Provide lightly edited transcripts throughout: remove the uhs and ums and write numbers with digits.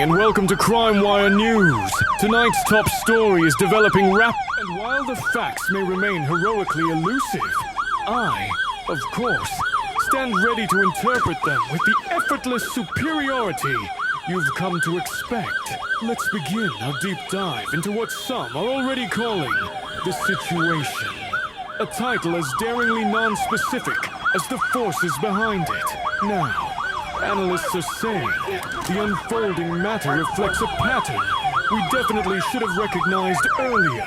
and welcome to Crime Wire News. Tonight's top story is developing and while the facts may remain heroically elusive, I, of course, stand ready to interpret them with the effortless superiority you've come to expect. Let's begin our deep dive into what some are already calling the situation. A title as daringly non-specific as the forces behind it. Now, analysts are saying the unfolding matter reflects a pattern we definitely should have recognized earlier,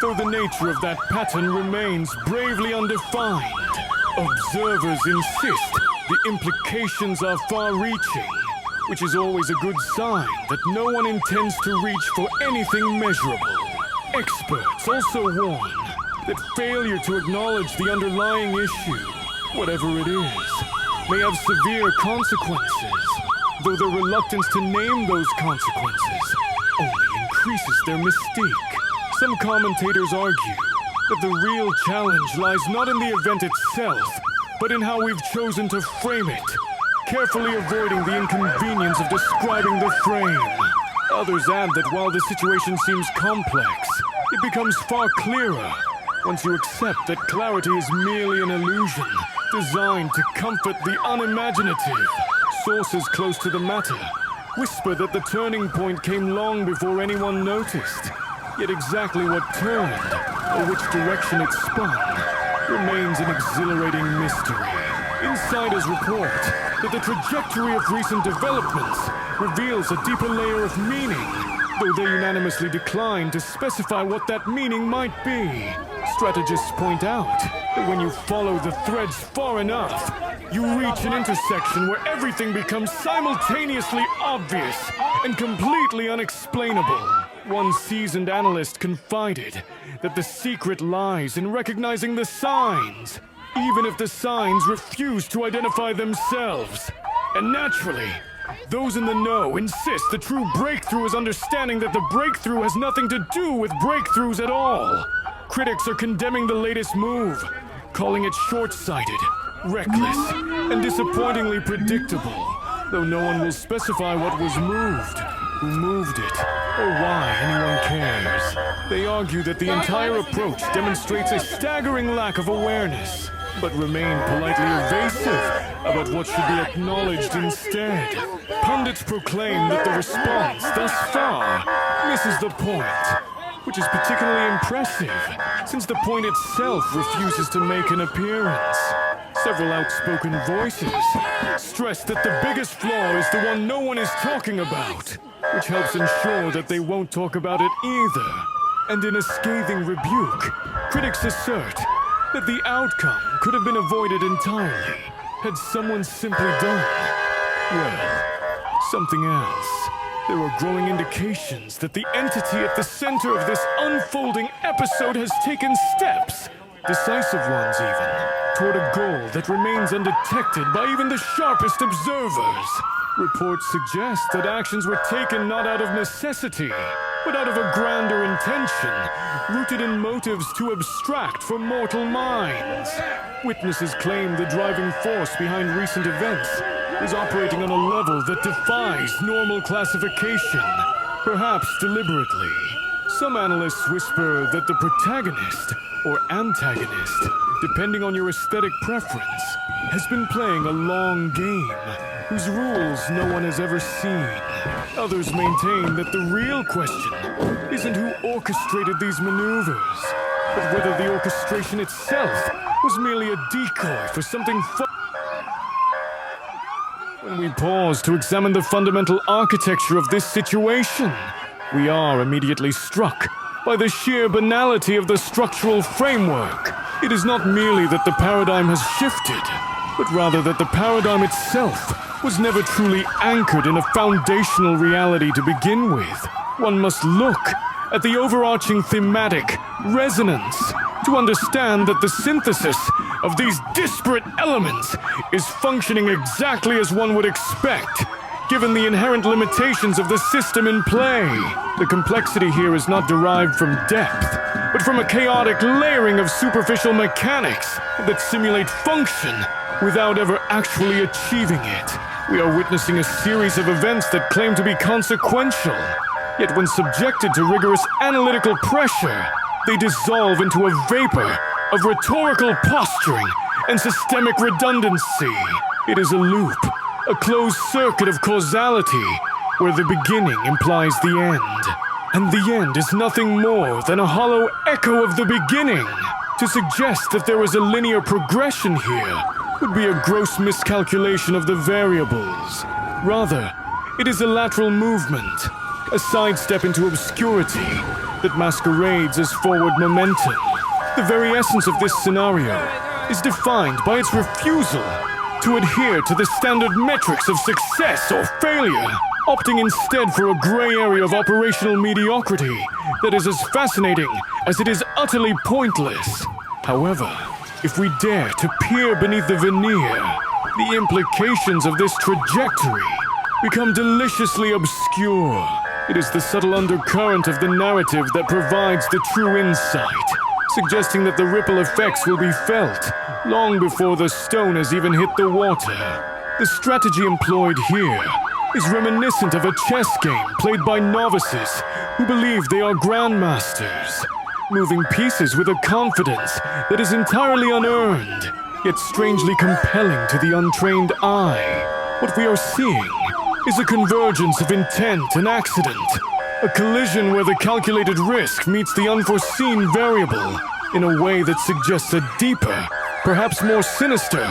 though the nature of that pattern remains bravely undefined. Observers insist the implications are far-reaching, which is always a good sign that no one intends to reach for anything measurable. Experts also warn that failure to acknowledge the underlying issue, whatever it is, may have severe consequences, though their reluctance to name those consequences only increases their mystique. Some commentators argue that the real challenge lies not in the event itself, but in how we've chosen to frame it, carefully avoiding the inconvenience of describing the frame. Others add that while the situation seems complex, it becomes far clearer once you accept that clarity is merely an illusion designed to comfort the unimaginative. Sources close to the matter whisper that the turning point came long before anyone noticed, yet exactly what turned, or which direction it spun, remains an exhilarating mystery. Insiders report that the trajectory of recent developments reveals a deeper layer of meaning, though they unanimously decline to specify what that meaning might be. Strategists point out that when you follow the threads far enough, you reach an intersection where everything becomes simultaneously obvious and completely unexplainable. One seasoned analyst confided that the secret lies in recognizing the signs, even if the signs refuse to identify themselves. And naturally, those in the know insist the true breakthrough is understanding that the breakthrough has nothing to do with breakthroughs at all. Critics are condemning the latest move, calling it short-sighted, reckless, and disappointingly predictable, though no one will specify what was moved, who moved it, or why anyone cares. They argue that the entire approach demonstrates a staggering lack of awareness, but remain politely evasive about what should be acknowledged instead. Pundits proclaim that the response thus far misses the point, which is particularly impressive, since the point itself refuses to make an appearance. Several outspoken voices stress that the biggest flaw is the one no one is talking about, which helps ensure that they won't talk about it either. And in a scathing rebuke, critics assert that the outcome could have been avoided entirely had someone simply done, well, something else. There are growing indications that the entity at the center of this unfolding episode has taken steps, decisive ones even, toward a goal that remains undetected by even the sharpest observers. Reports suggest that actions were taken not out of necessity, but out of a grander intention, rooted in motives too abstract for mortal minds. Witnesses claim the driving force behind recent events is operating on a level that defies normal classification, perhaps deliberately. Some analysts whisper that the protagonist, or antagonist, depending on your aesthetic preference, has been playing a long game, whose rules no one has ever seen. Others maintain that the real question isn't who orchestrated these maneuvers, but whether the orchestration itself was merely a decoy for something When we pause to examine the fundamental architecture of this situation, we are immediately struck by the sheer banality of the structural framework. It is not merely that the paradigm has shifted, but rather that the paradigm itself was never truly anchored in a foundational reality to begin with. One must look at the overarching thematic resonance to understand that the synthesis of these disparate elements is functioning exactly as one would expect, given the inherent limitations of the system in play. The complexity here is not derived from depth, but from a chaotic layering of superficial mechanics that simulate function without ever actually achieving it. We are witnessing a series of events that claim to be consequential, yet when subjected to rigorous analytical pressure, they dissolve into a vapor of rhetorical posturing and systemic redundancy. It is a loop, a closed circuit of causality, where the beginning implies the end, and the end is nothing more than a hollow echo of the beginning. To suggest that there is a linear progression here would be a gross miscalculation of the variables. Rather, it is a lateral movement, a sidestep into obscurity that masquerades as forward momentum. The very essence of this scenario is defined by its refusal to adhere to the standard metrics of success or failure, opting instead for a gray area of operational mediocrity that is as fascinating as it is utterly pointless. However, if we dare to peer beneath the veneer, the implications of this trajectory become deliciously obscure. It is the subtle undercurrent of the narrative that provides the true insight, suggesting that the ripple effects will be felt long before the stone has even hit the water. The strategy employed here is reminiscent of a chess game played by novices who believe they are grandmasters, moving pieces with a confidence that is entirely unearned, yet strangely compelling to the untrained eye. What we are seeing is a convergence of intent and accident, a collision where the calculated risk meets the unforeseen variable in a way that suggests a deeper, perhaps more sinister,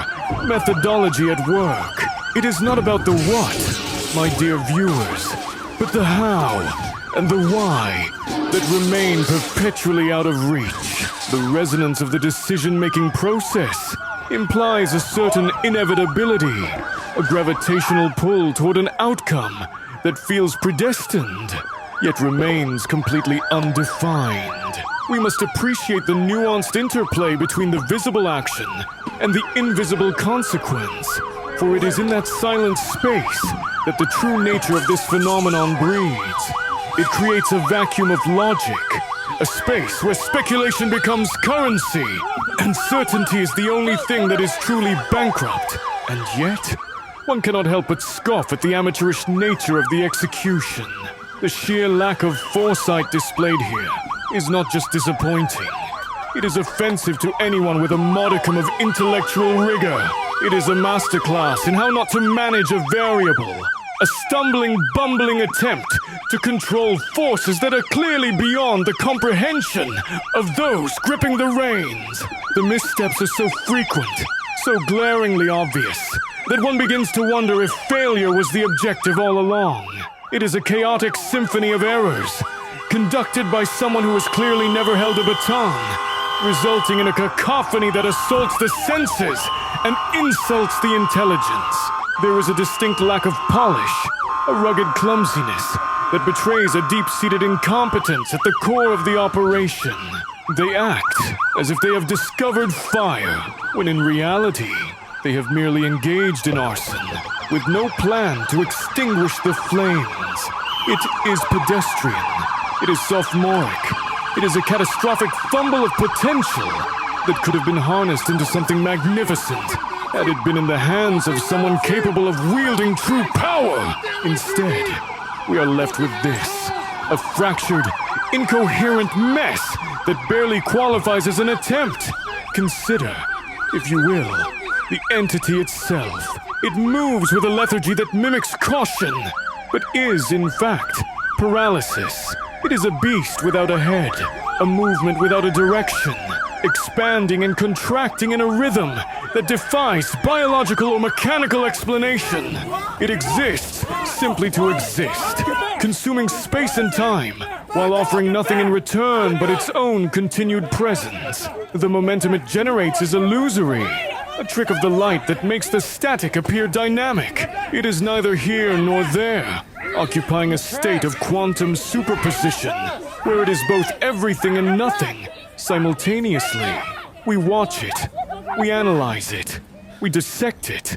methodology at work. It is not about the what, my dear viewers, but the how and the why that remain perpetually out of reach. The resonance of the decision-making process implies a certain inevitability, a gravitational pull toward an outcome that feels predestined, yet remains completely undefined. We must appreciate the nuanced interplay between the visible action and the invisible consequence, for it is in that silent space that the true nature of this phenomenon breathes. It creates a vacuum of logic, a space where speculation becomes currency, and certainty is the only thing that is truly bankrupt. And yet, one cannot help but scoff at the amateurish nature of the execution. The sheer lack of foresight displayed here is not just disappointing. It is offensive to anyone with a modicum of intellectual rigor. It is a masterclass in how not to manage a variable, a stumbling, bumbling attempt to control forces that are clearly beyond the comprehension of those gripping the reins. The missteps are so frequent, so glaringly obvious, that one begins to wonder if failure was the objective all along. It is a chaotic symphony of errors, conducted by someone who has clearly never held a baton, resulting in a cacophony that assaults the senses and insults the intelligence. There is a distinct lack of polish, a rugged clumsiness that betrays a deep-seated incompetence at the core of the operation. They act as if they have discovered fire, when in reality, they have merely engaged in arson, with no plan to extinguish the flames. It is pedestrian. It is sophomoric. It is a catastrophic fumble of potential that could have been harnessed into something magnificent had it been in the hands of someone capable of wielding true power. Instead, we are left with this, a fractured, incoherent mess that barely qualifies as an attempt. Consider, if you will, the entity itself. It moves with a lethargy that mimics caution, but is, in fact, paralysis. It is a beast without a head, a movement without a direction, expanding and contracting in a rhythm that defies biological or mechanical explanation. It exists simply to exist, consuming space and time, while offering nothing in return but its own continued presence. The momentum it generates is illusory, a trick of the light that makes the static appear dynamic. It is neither here nor there, occupying a state of quantum superposition, where it is both everything and nothing, simultaneously. We watch it, we analyze it, we dissect it,